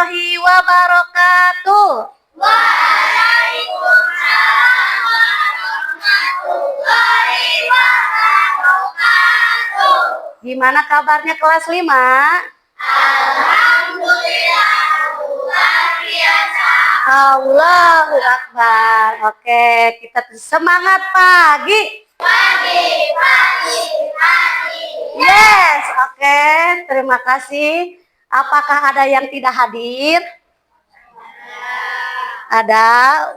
warahmatullahi wabarakatuh. Waalaikumsalam warahmatullahi wabarakatuh. Gimana kabarnya kelas 5? Alhamdulillah luar biasa. Allahu Akbar. Oke, kita semangat pagi. Pagi. Yes, oke. Terima kasih. Apakah ada yang tidak hadir? Ada.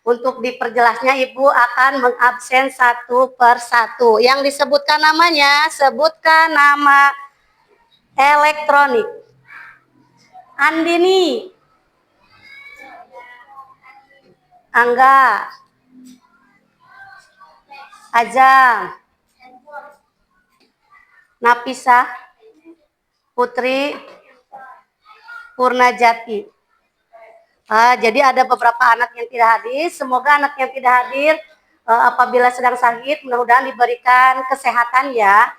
Untuk diperjelasnya, Ibu akan mengabsen satu per satu. Yang disebutkan namanya, sebutkan nama elektronik. Andini. Angga. Ajang. Napisa. Putri. Purnajati. Jadi ada beberapa anak yang tidak hadir. Semoga anak yang tidak hadir apabila sedang sakit mudah-mudahan diberikan kesehatan ya.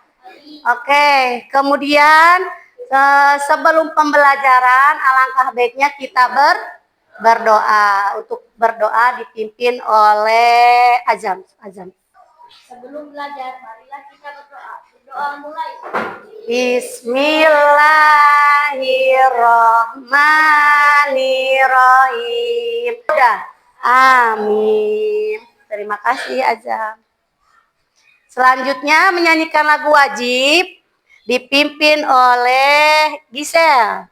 Oke, kemudian sebelum pembelajaran alangkah baiknya kita berdoa. Untuk berdoa dipimpin oleh Azam. Sebelum belajar, marilah kita berdoa. Berdoa mulai. Bismillahirrahmanirrahim. Udah. Amin. Terima kasih Azam. Selanjutnya menyanyikan lagu wajib dipimpin oleh Gisel.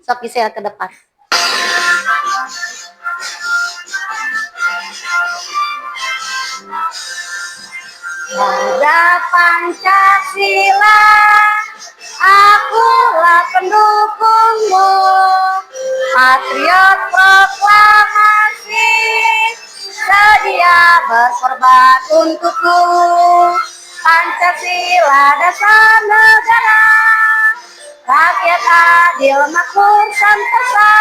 Sok Gisel ke depan. Bangga Pancasila, akulah pendukungmu, patriot proklamasi, sedia berkorban untukku. Pancasila dasar negara, rakyat adil makmur sentosa,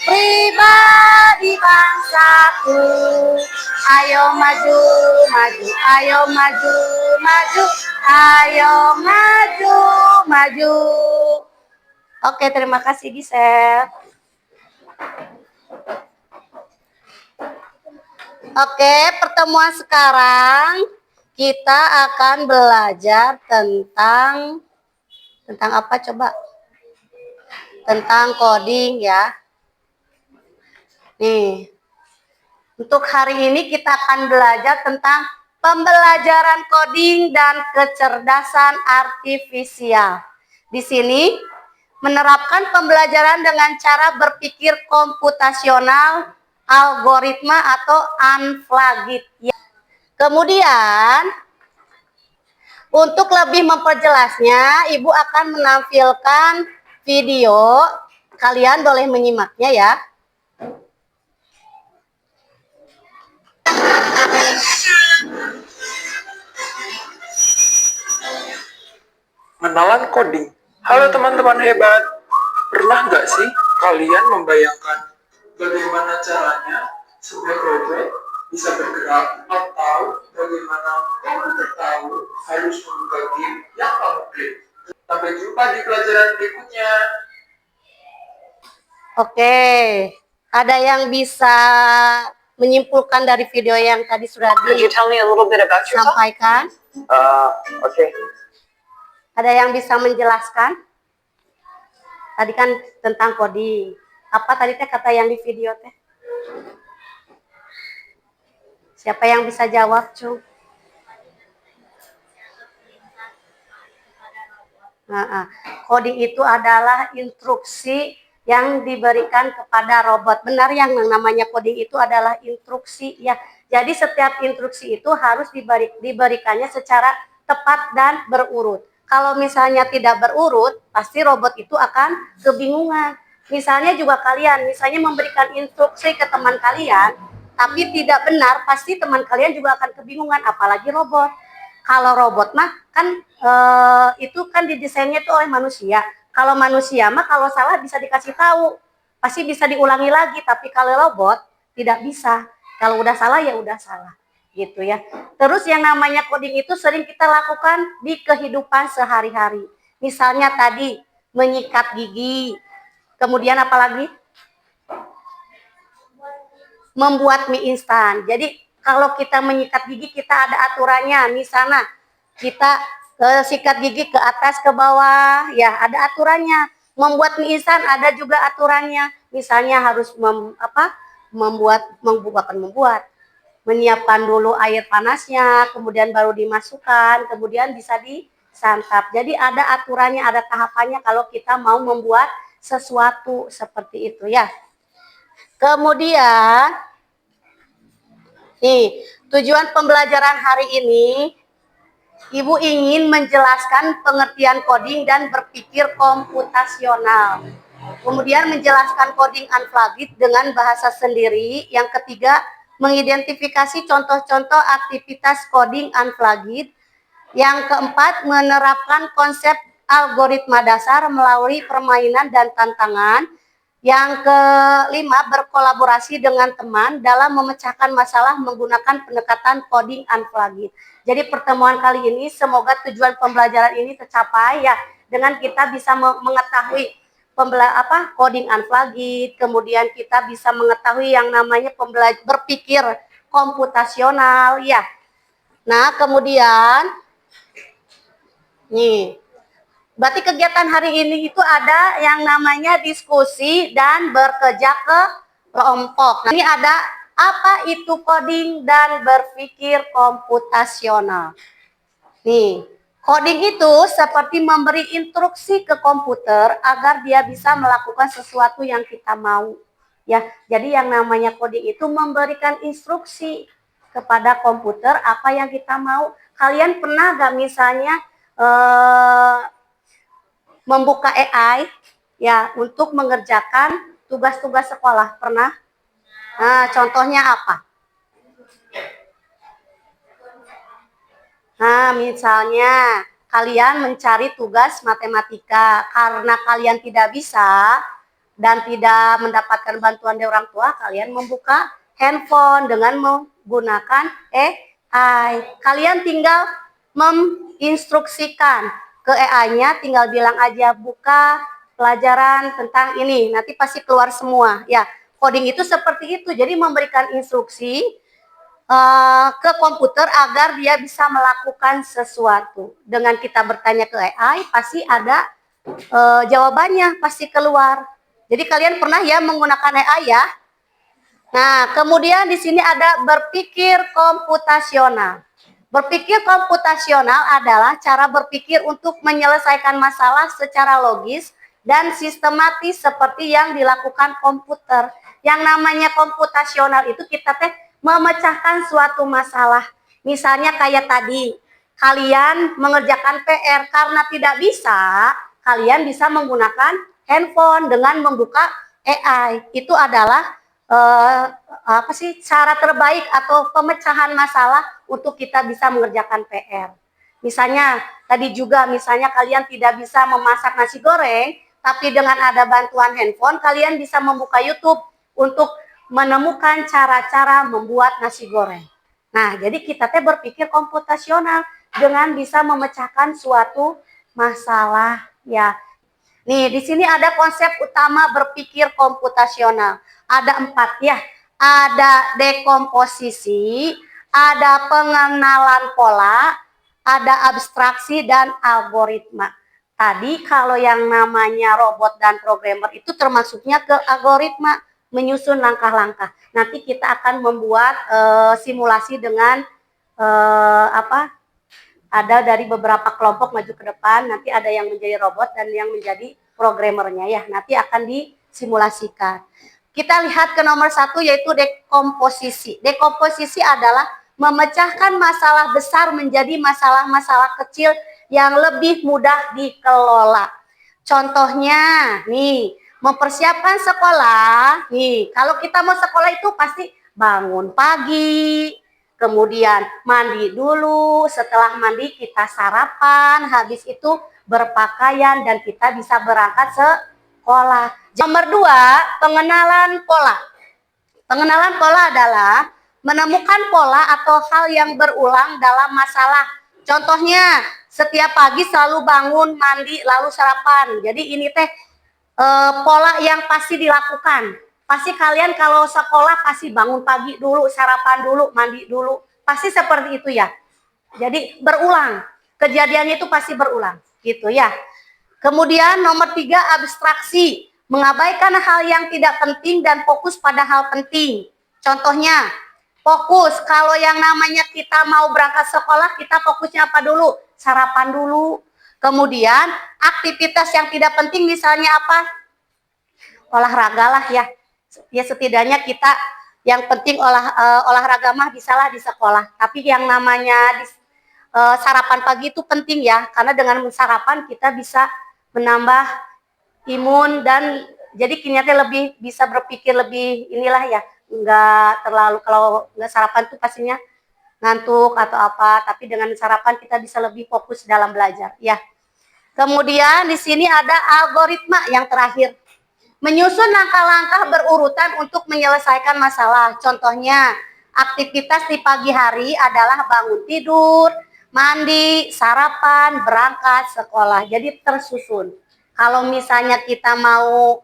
pribadi bangsaku. Ayo maju, maju, ayo maju, maju, ayo maju, maju. Oke, terima kasih Gisel. Oke, pertemuan sekarang kita akan belajar tentang apa coba? Tentang coding ya. Nih. Untuk hari ini kita akan belajar tentang pembelajaran coding dan kecerdasan artifisial. Di sini menerapkan pembelajaran dengan cara berpikir komputasional, algoritma atau unplugged. Kemudian untuk lebih memperjelasnya, Ibu akan menampilkan video. Kalian boleh menyimaknya ya. Kenalan coding. Halo teman-teman hebat. Pernah nggak sih kalian membayangkan bagaimana caranya sebuah robot bisa bergerak atau bagaimana komputer tahu harus membuka game yang kamu klik? Sampai jumpa di pelajaran berikutnya. Oke, ada yang bisa menyimpulkan dari video yang tadi sudah disampaikan? Oke. Ada yang bisa menjelaskan? Tadi kan tentang coding. Apa tadi teh kata yang di video teh? Siapa yang bisa jawab, Cung? Coding itu adalah instruksi yang diberikan kepada robot. Benar, yang namanya coding itu adalah instruksi ya. Jadi setiap instruksi itu harus diberikannya secara tepat dan berurut. Kalau misalnya tidak berurut, pasti robot itu akan kebingungan. Misalnya juga kalian, misalnya memberikan instruksi ke teman kalian, tapi tidak benar, pasti teman kalian juga akan kebingungan, apalagi robot. Kalau robot mah kan itu kan didesainnya itu oleh manusia. Kalau manusia mah kalau salah bisa dikasih tahu, pasti bisa diulangi lagi. Tapi kalau robot tidak bisa. Kalau udah salah ya udah salah, gitu ya. Terus yang namanya coding itu sering kita lakukan di kehidupan sehari-hari. Misalnya tadi menyikat gigi, Kemudian apa lagi? Membuat mie instan. Jadi kalau kita menyikat gigi kita ada aturannya. Misalnya kita sikat gigi ke atas ke bawah, ya ada aturannya. Membuat mie instan ada juga aturannya. Misalnya harus menyiapkan dulu air panasnya, kemudian baru dimasukkan, kemudian bisa disantap. Jadi ada aturannya, ada tahapannya kalau kita mau membuat sesuatu seperti itu ya. Kemudian nih, tujuan pembelajaran hari ini Ibu ingin menjelaskan pengertian coding dan berpikir komputasional. Kemudian menjelaskan coding unplugged dengan bahasa sendiri. Yang ketiga, mengidentifikasi contoh-contoh aktivitas coding unplugged. Yang keempat, menerapkan konsep algoritma dasar melalui permainan dan tantangan. Yang kelima, berkolaborasi dengan teman dalam memecahkan masalah menggunakan pendekatan coding unplugged. Jadi pertemuan kali ini semoga tujuan pembelajaran ini tercapai ya, dengan kita bisa mengetahui coding unplugged, kemudian kita bisa mengetahui yang namanya berpikir komputasional ya. Nah, kemudian nih, berarti kegiatan hari ini itu ada yang namanya diskusi dan bekerja kelompok. Nah, ini ada apa itu coding dan berpikir komputasional. Nih, coding itu seperti memberi instruksi ke komputer agar dia bisa melakukan sesuatu yang kita mau. Ya, jadi yang namanya coding itu memberikan instruksi kepada komputer apa yang kita mau. Kalian pernah gak misalnya membuka AI ya untuk mengerjakan tugas-tugas sekolah? Pernah? Nah, contohnya apa? Nah, misalnya kalian mencari tugas matematika, karena kalian tidak bisa dan tidak mendapatkan bantuan dari orang tua, kalian membuka handphone dengan menggunakan AI. Kalian tinggal menginstruksikan ke AI-nya, tinggal bilang aja buka pelajaran tentang ini, nanti pasti keluar semua ya. Coding itu seperti itu, jadi memberikan instruksi ke komputer agar dia bisa melakukan sesuatu. Dengan kita bertanya ke AI, pasti ada jawabannya, pasti keluar. Jadi kalian pernah ya menggunakan AI ya? Nah, kemudian di sini ada berpikir komputasional. Berpikir komputasional adalah cara berpikir untuk menyelesaikan masalah secara logis dan sistematis seperti yang dilakukan komputer. Yang namanya komputasional itu kita memecahkan suatu masalah. Misalnya kayak tadi, kalian mengerjakan PR karena tidak bisa, kalian bisa menggunakan handphone dengan membuka AI. Itu adalah cara terbaik atau pemecahan masalah untuk kita bisa mengerjakan PR. Misalnya tadi juga, misalnya kalian tidak bisa memasak nasi goreng, tapi dengan ada bantuan handphone kalian bisa membuka YouTube untuk menemukan cara-cara membuat nasi goreng. Nah, jadi kita berpikir komputasional dengan bisa memecahkan suatu masalah ya. Nih, di sini ada konsep utama berpikir komputasional. Ada 4 ya. Ada dekomposisi, ada pengenalan pola, ada abstraksi dan algoritma. Tadi kalau yang namanya robot dan programmer itu termasuknya ke algoritma, menyusun langkah-langkah. Nanti kita akan membuat simulasi dengan ada dari beberapa kelompok maju ke depan, nanti ada yang menjadi robot dan yang menjadi programmernya ya, nanti akan disimulasikan. Kita lihat ke nomor 1 yaitu dekomposisi. Dekomposisi adalah memecahkan masalah besar menjadi masalah-masalah kecil yang lebih mudah dikelola. Contohnya nih, mempersiapkan sekolah. Nih, kalau kita mau sekolah itu pasti bangun pagi, kemudian mandi dulu, setelah mandi kita sarapan, habis itu berpakaian dan kita bisa berangkat sekolah. Nomor 2, pengenalan pola. Pengenalan pola adalah menemukan pola atau hal yang berulang dalam masalah. Contohnya, setiap pagi selalu bangun, mandi, lalu sarapan. Jadi ini pola yang pasti dilakukan. Pasti kalian kalau sekolah pasti bangun pagi dulu, sarapan dulu, mandi dulu. Pasti seperti itu ya. Jadi berulang. Kejadiannya itu pasti berulang. Gitu ya. Kemudian nomor 3, abstraksi. Mengabaikan hal yang tidak penting dan fokus pada hal penting. Contohnya, fokus. Kalau yang namanya kita mau berangkat sekolah, kita fokusnya apa dulu? Sarapan dulu. Kemudian, aktivitas yang tidak penting misalnya apa? Olahraga lah ya. Ya setidaknya kita yang penting olahraga mah bisalah di sekolah. Tapi yang namanya sarapan pagi itu penting ya. Karena dengan sarapan kita bisa menambah imun dan jadi kinerja lebih bisa berpikir lebih inilah ya, nggak terlalu kalau nggak sarapan tuh pastinya ngantuk atau apa, tapi dengan sarapan kita bisa lebih fokus dalam belajar ya. Kemudian di sini ada algoritma yang terakhir, menyusun langkah-langkah berurutan untuk menyelesaikan masalah. Contohnya aktivitas di pagi hari adalah bangun tidur, mandi, sarapan, berangkat sekolah, jadi tersusun. Kalau misalnya kita mau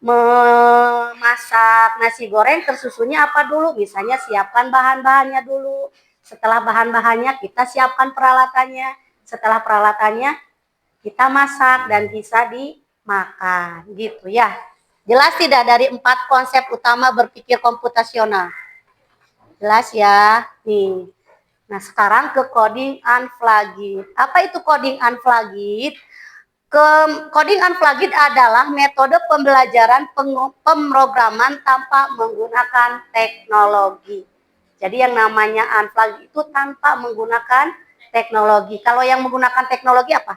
memasak nasi goreng, tersusunnya apa dulu? Misalnya siapkan bahan-bahannya dulu. Setelah bahan-bahannya kita siapkan peralatannya. Setelah peralatannya kita masak dan bisa dimakan. Gitu ya. Jelas tidak dari 4 konsep utama berpikir komputasional? Jelas ya? Nih. Nah sekarang ke coding unplugged. Apa itu coding unplugged? Coding unplugged adalah metode pembelajaran pemrograman tanpa menggunakan teknologi. Jadi yang namanya unplugged itu tanpa menggunakan teknologi. Kalau yang menggunakan teknologi apa?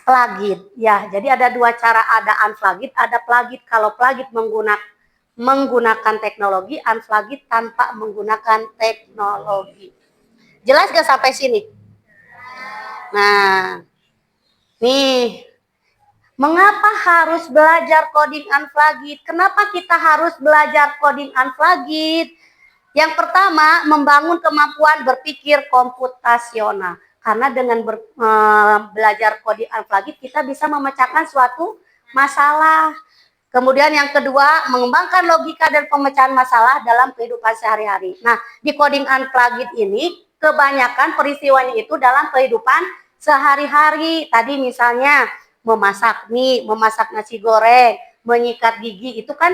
Plugin. Ya, jadi ada 2 cara, ada unplugged, ada plugin. Kalau plugin menggunakan teknologi, unplugged tanpa menggunakan teknologi. Jelas gak sampai sini? Nah, nih, mengapa harus belajar coding unplugged? Kenapa kita harus belajar coding unplugged? Yang pertama, membangun kemampuan berpikir komputasional. Karena dengan belajar coding unplugged, kita bisa memecahkan suatu masalah. Kemudian yang kedua, mengembangkan logika dan pemecahan masalah dalam kehidupan sehari-hari. Nah, di coding unplugged ini, kebanyakan peristiwanya itu dalam kehidupan sehari-hari. Tadi misalnya memasak mie, memasak nasi goreng, menyikat gigi, itu kan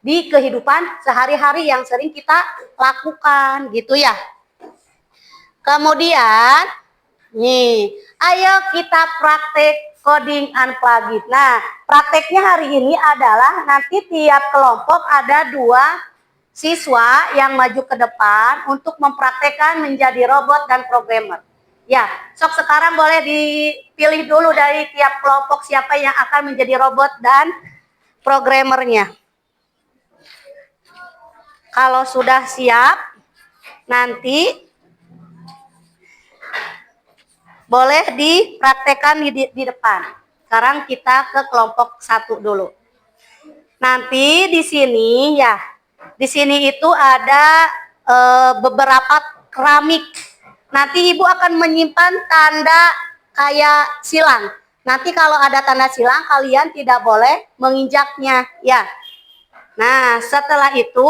di kehidupan sehari-hari yang sering kita lakukan gitu ya. Kemudian nih, ayo kita praktek coding unplugged. Nah, prakteknya hari ini adalah nanti tiap kelompok ada 2 siswa yang maju ke depan untuk mempraktekkan menjadi robot dan programmer. Ya, sok sekarang boleh dipilih dulu dari tiap kelompok siapa yang akan menjadi robot dan programmernya. Kalau sudah siap, nanti boleh dipraktekkan di depan. Sekarang kita ke kelompok 1 dulu. Nanti di sini ya, di sini itu ada beberapa keramik. Nanti ibu akan menyimpan tanda kayak silang. Nanti kalau ada tanda silang, kalian tidak boleh menginjaknya ya. Nah, setelah itu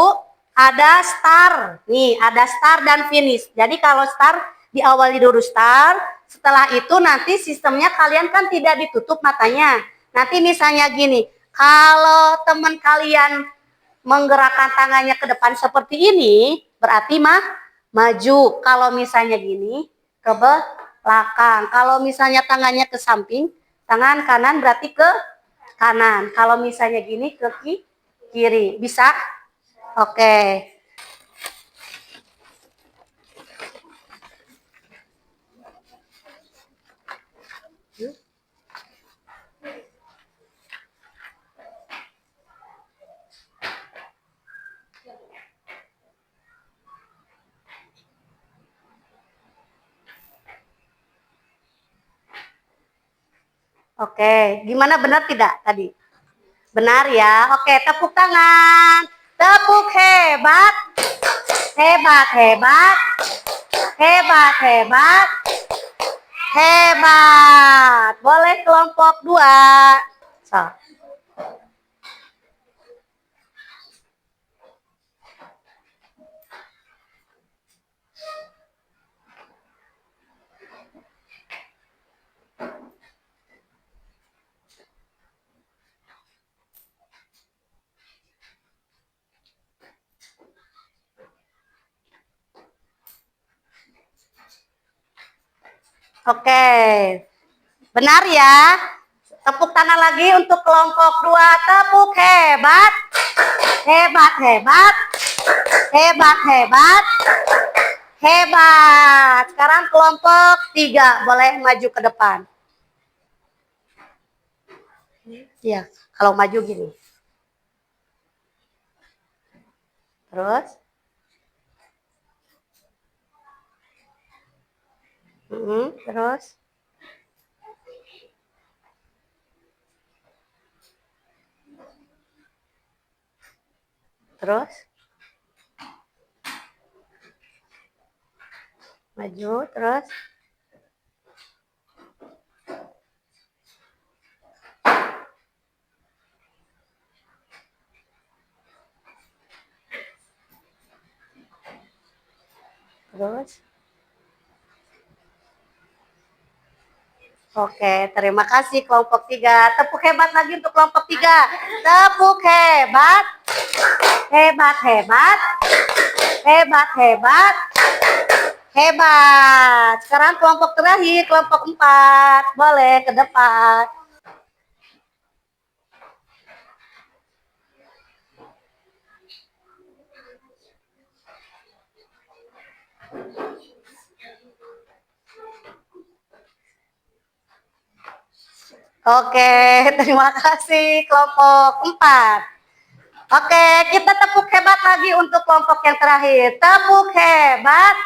ada star. Nih, ada star dan finish. Jadi kalau star diawali dulu star, setelah itu nanti sistemnya kalian kan tidak ditutup matanya. Nanti misalnya gini, kalau teman kalian menggerakkan tangannya ke depan seperti ini, berarti maju. Kalau misalnya gini, ke belakang. Kalau misalnya tangannya ke samping, tangan kanan berarti ke kanan. Kalau misalnya gini, ke kiri. Bisa? Oke. Oke, gimana, benar tidak tadi? Benar ya. Oke, tepuk tangan. Tepuk hebat. Hebat, hebat. Hebat, hebat. Hebat. Boleh kelompok 2. So. Oke, benar ya. Tepuk tangan lagi untuk kelompok 2. Tepuk hebat. Hebat, hebat. Hebat, hebat. Hebat. Sekarang kelompok 3 boleh maju ke depan. Ya, kalau maju gini. Terus. Terus. Terus. Maju, terus. Terus. Oke, terima kasih kelompok 3. Tepuk hebat lagi untuk kelompok 3. Tepuk hebat. Hebat, hebat. Hebat, hebat. Hebat. Sekarang kelompok terakhir, kelompok 4. Boleh ke depan. Oke, terima kasih kelompok 4. Oke, kita tepuk hebat lagi untuk kelompok yang terakhir. Tepuk hebat.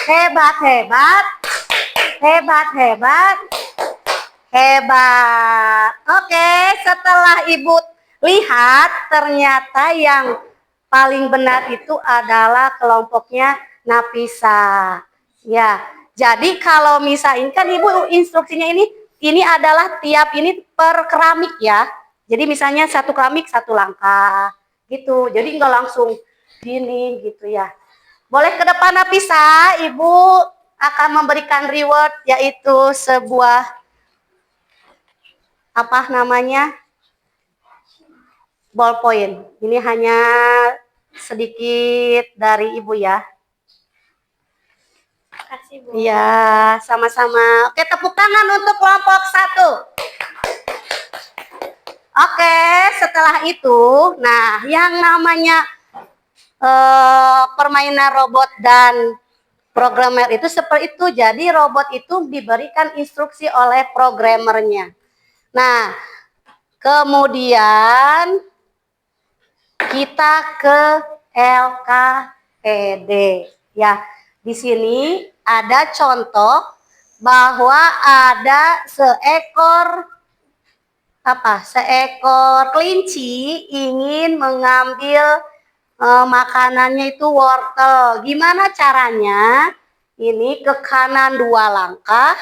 Hebat, hebat. Hebat, hebat. Hebat. Oke, setelah Ibu lihat, ternyata yang paling benar itu adalah kelompoknya Nafisa. Ya, jadi kalau misalnya kan Ibu instruksinya ini adalah tiap ini per keramik ya. Jadi misalnya satu keramik satu langkah gitu. Jadi nggak langsung gini gitu ya. Boleh ke depan Nafisa, Ibu akan memberikan reward yaitu sebuah apa namanya? Ballpoint. Ini hanya sedikit dari Ibu ya. Kasih, Bu. Iya, sama-sama. Oke, tepuk tangan untuk kelompok 1. Oke, setelah itu, nah yang namanya permainan robot dan programmer itu seperti itu. Jadi robot itu diberikan instruksi oleh programmernya. Nah, kemudian kita ke LKPD ya. Di sini ada contoh bahwa ada seekor kelinci ingin mengambil makanannya itu wortel. Gimana caranya? Ini ke kanan 2 langkah,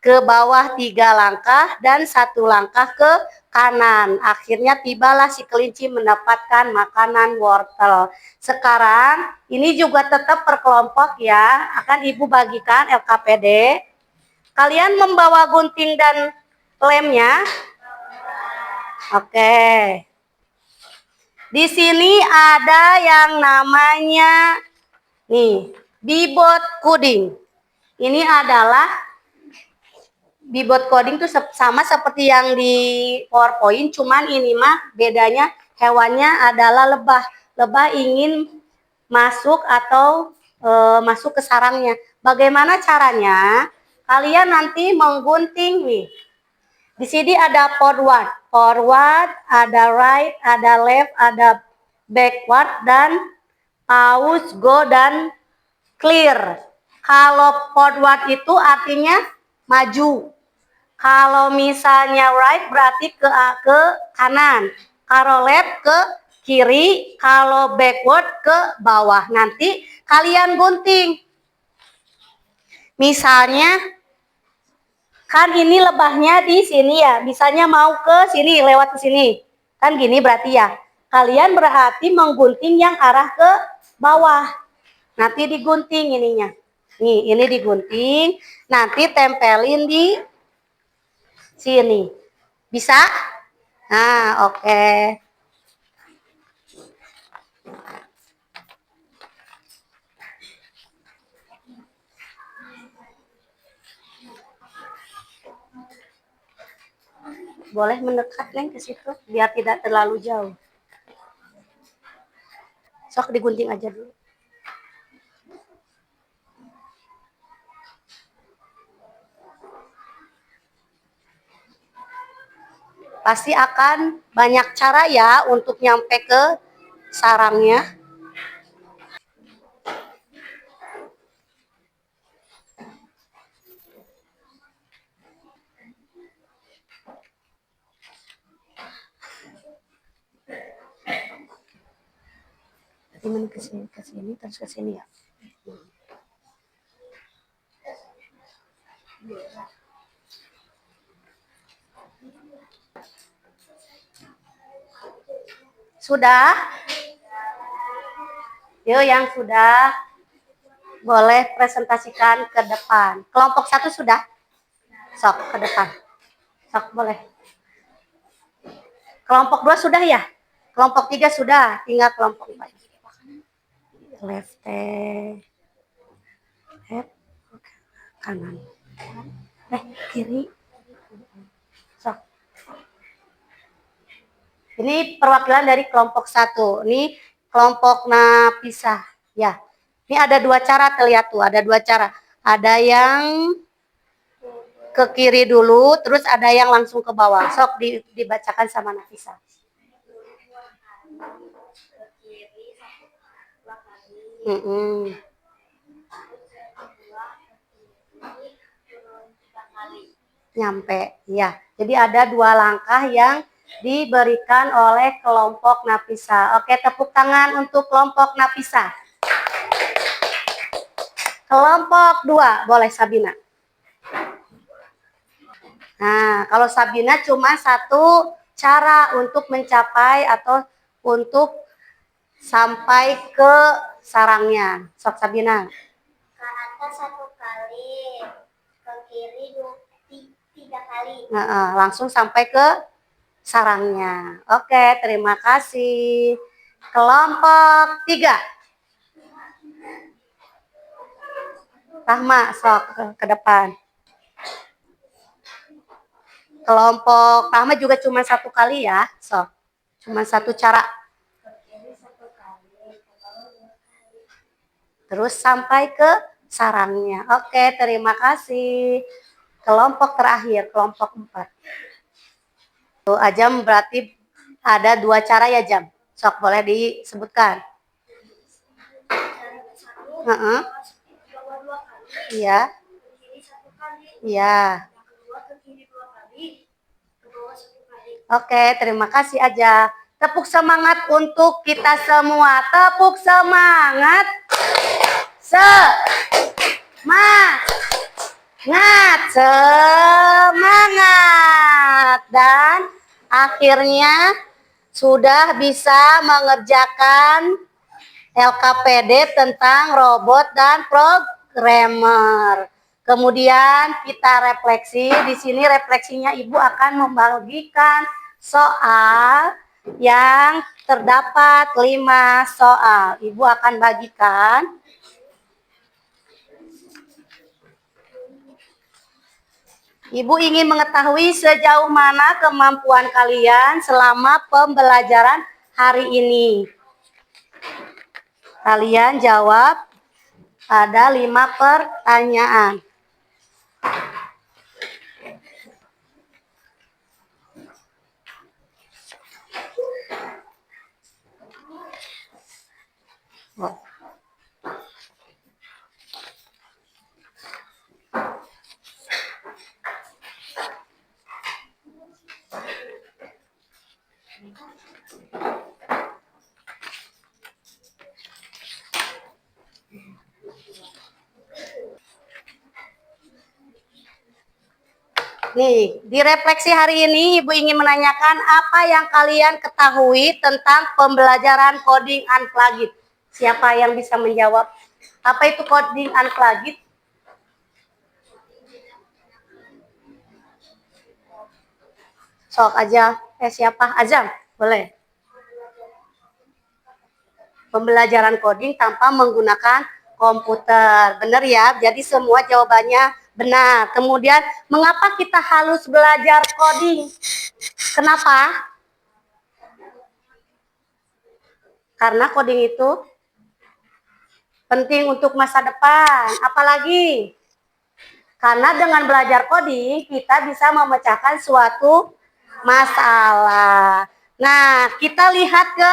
ke bawah 3 langkah, dan 1 langkah ke kanan. Akhirnya tibalah si kelinci mendapatkan makanan wortel. Sekarang ini juga tetap per kelompok ya. Akan Ibu bagikan LKPD. Kalian membawa gunting dan lemnya. Oke. Di sini ada yang namanya bibot coding. Ini adalah bibot coding itu sama seperti yang di PowerPoint, cuman ini mah bedanya hewannya adalah lebah. Lebah ingin masuk atau masuk ke sarangnya. Bagaimana caranya? Kalian nanti menggunting nih. Di sini ada forward, ada right, ada left, ada backward, dan pause, go, dan clear. Kalau forward itu artinya maju. Kalau misalnya right berarti ke kanan. Kalau left ke kiri. Kalau backward ke bawah. Nanti kalian gunting. Misalnya Kan ini lebahnya di sini ya, misalnya mau ke sini, lewat ke sini. Kan gini berarti ya. Kalian berarti menggunting yang arah ke bawah. Nanti digunting ininya. Nih, ini digunting, nanti tempelin di sini. Bisa? Nah, oke. Boleh mendekat, Neng, ke situ biar tidak terlalu jauh. Sok digunting aja dulu. Pasti akan banyak cara ya untuk nyampe ke sarangnya. Gimana ke sini, terus ke sini ya. Sudah? Yuk yang sudah boleh presentasikan ke depan. Kelompok 1 sudah? Sok ke depan. Sok boleh. Kelompok 2 sudah ya? Kelompok 3 sudah, tinggal kelompok 4. Left, kanan. Kiri. Sok. Ini perwakilan dari kelompok 1. Ini kelompok napisah. Ya. Ini ada 2 cara terlihat tuh, ada 2 cara. Ada yang ke kiri dulu, terus ada yang langsung ke bawah. Sok dibacakan sama Nafisa. Nyampe, ya. Jadi ada 2 langkah yang diberikan oleh kelompok Nafisa. Oke, tepuk tangan untuk kelompok Nafisa. Kelompok 2, boleh Sabina. Nah, kalau Sabina cuma 1 cara untuk mencapai atau untuk sampai ke sarangnya. Sok Sabina. Ke atas 1 kali, ke kiri 3 kali. Langsung sampai ke sarangnya. Oke, terima kasih. Kelompok 3. Rahma, sok ke depan. Kelompok Rahma juga cuma 1 kali ya, sok. Cuma 1 cara. Terus sampai ke sarangnya. Oke, terima kasih. Kelompok terakhir, kelompok 4. Tuh, Ajam berarti ada 2 cara ya, Jam. Sok boleh disebutkan. Iya. Iya. Oke, terima kasih aja. Tepuk semangat untuk kita semua. Tepuk semangat. Semangat. Dan akhirnya sudah bisa mengerjakan LKPD tentang robot dan programmer. Kemudian kita refleksi. Di sini refleksinya Ibu akan membagikan soal yang terdapat 5 soal. Ibu akan bagikan. Ibu ingin mengetahui sejauh mana kemampuan kalian selama pembelajaran hari ini. Kalian jawab, ada 5 pertanyaan. Nih, di refleksi hari ini Ibu ingin menanyakan apa yang kalian ketahui tentang pembelajaran coding unplugged. Siapa yang bisa menjawab? Apa itu coding unplugged? Sok aja. Siapa? Azam, boleh. Pembelajaran coding tanpa menggunakan komputer. Benar ya? Jadi semua jawabannya benar. Kemudian, mengapa kita harus belajar coding? Kenapa? Karena coding itu penting untuk masa depan. Apalagi? Karena dengan belajar coding, kita bisa memecahkan suatu masalah. Nah, kita lihat ke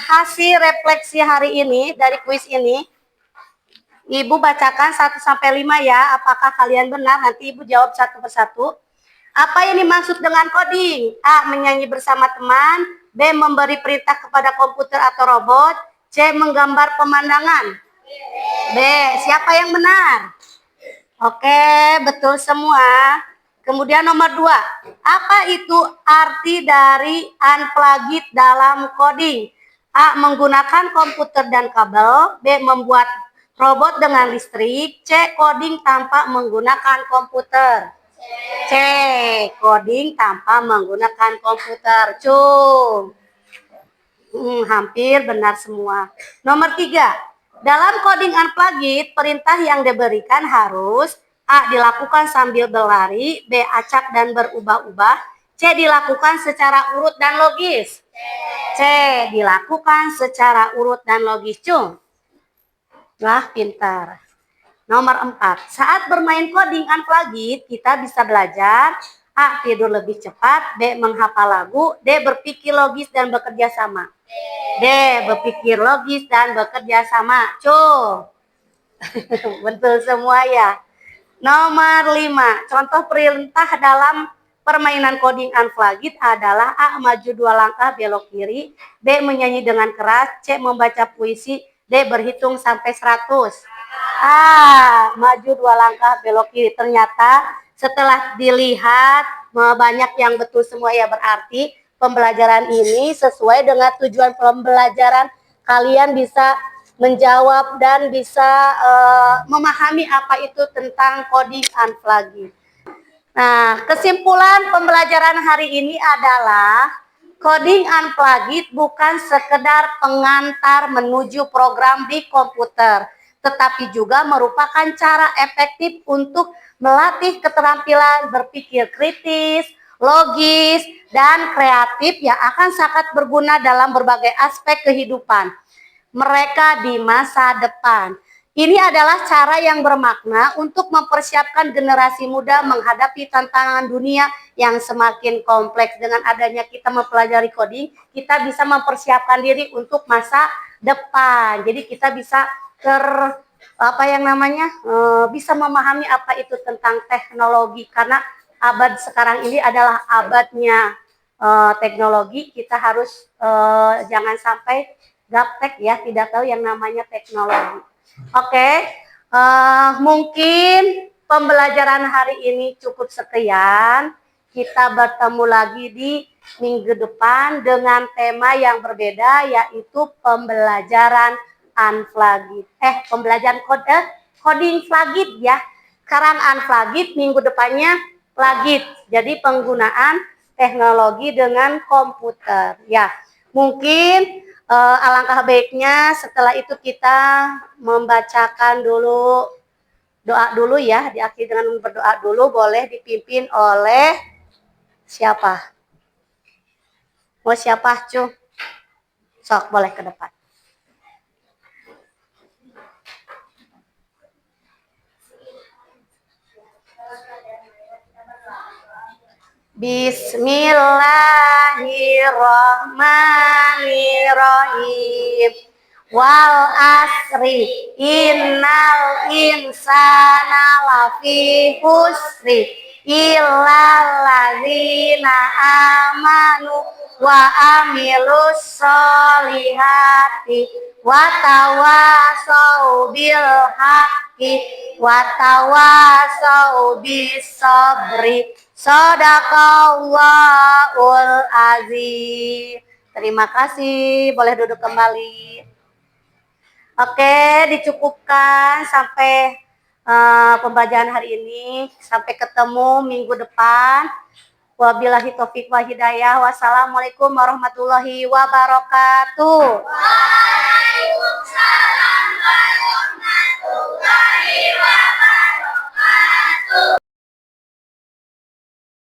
hasil refleksi hari ini dari kuis ini. Ibu bacakan 1 sampai 5 ya. Apakah kalian benar? Nanti Ibu jawab satu persatu. Apa yang dimaksud dengan coding? A. Menyanyi bersama teman. B. Memberi perintah kepada komputer atau robot. C. Menggambar pemandangan. B. Siapa yang benar? Oke, betul semua. Kemudian nomor 2. Apa itu arti dari unplugged dalam coding? A. Menggunakan komputer dan kabel. B. Membuat robot dengan listrik. C. Coding tanpa menggunakan komputer. C. Coding tanpa menggunakan komputer. Cung. Hampir benar semua. Nomor 3. Dalam coding unplugged, perintah yang diberikan harus A. Dilakukan sambil berlari. B. Acak dan berubah-ubah. C. Dilakukan secara urut dan logis. C. Dilakukan secara urut dan logis. Cung. Wah, pintar. Nomor 4. Saat bermain coding unplugged, kita bisa belajar A. Tidur lebih cepat. B. Menghafal lagu. D. Berpikir logis dan bekerja sama. D. Berpikir logis dan bekerja sama. Cung. Betul semua ya. Nomor 5. Contoh perintah dalam permainan coding unplugged adalah A. Maju 2 langkah belok kiri. B. Menyanyi dengan keras. C. Membaca puisi. D. Berhitung sampai 100. A. Maju 2 langkah belok kiri. Ternyata setelah dilihat banyak yang betul semua ya, berarti pembelajaran ini sesuai dengan tujuan pembelajaran. Kalian bisa menjawab dan bisa memahami apa itu tentang coding unplugged. Nah, kesimpulan pembelajaran hari ini adalah coding unplugged bukan sekedar pengantar menuju program di komputer, tetapi juga merupakan cara efektif untuk melatih keterampilan berpikir kritis, logis, dan kreatif yang akan sangat berguna dalam berbagai aspek kehidupan mereka di masa depan. Ini adalah cara yang bermakna untuk mempersiapkan generasi muda menghadapi tantangan dunia yang semakin kompleks. Dengan adanya kita mempelajari coding, kita bisa mempersiapkan diri untuk masa depan. Jadi kita bisa bisa memahami apa itu tentang teknologi, karena abad sekarang ini adalah abadnya teknologi. Kita harus jangan sampai gaptek ya, tidak tahu yang namanya teknologi. Oke, mungkin pembelajaran hari ini cukup sekian. Kita bertemu lagi di minggu depan dengan tema yang berbeda, yaitu pembelajaran unplugged. Pembelajaran coding plugged ya. Sekarang unplugged, minggu depannya plugged. Jadi penggunaan teknologi dengan komputer ya. Mungkin alangkah baiknya setelah itu kita membacakan dulu doa dulu ya, diakhiri dengan berdoa dulu. Boleh dipimpin oleh siapa? Mau siapa, Cu? Sok, boleh ke depan. Bismillahirrahmanirrahim. Wal asri innal insana lafi husri illal ladzina amanu wa amilus solihati watawasau bil haqqi watawasau bis sabri. Shadaqallahul azim. Terima kasih, boleh duduk kembali. Oke, dicukupkan sampai pembacaan hari ini. Sampai ketemu minggu depan. Wabillahi taufiq wa hidayah. Wassalamualaikum warahmatullahi wabarakatuh.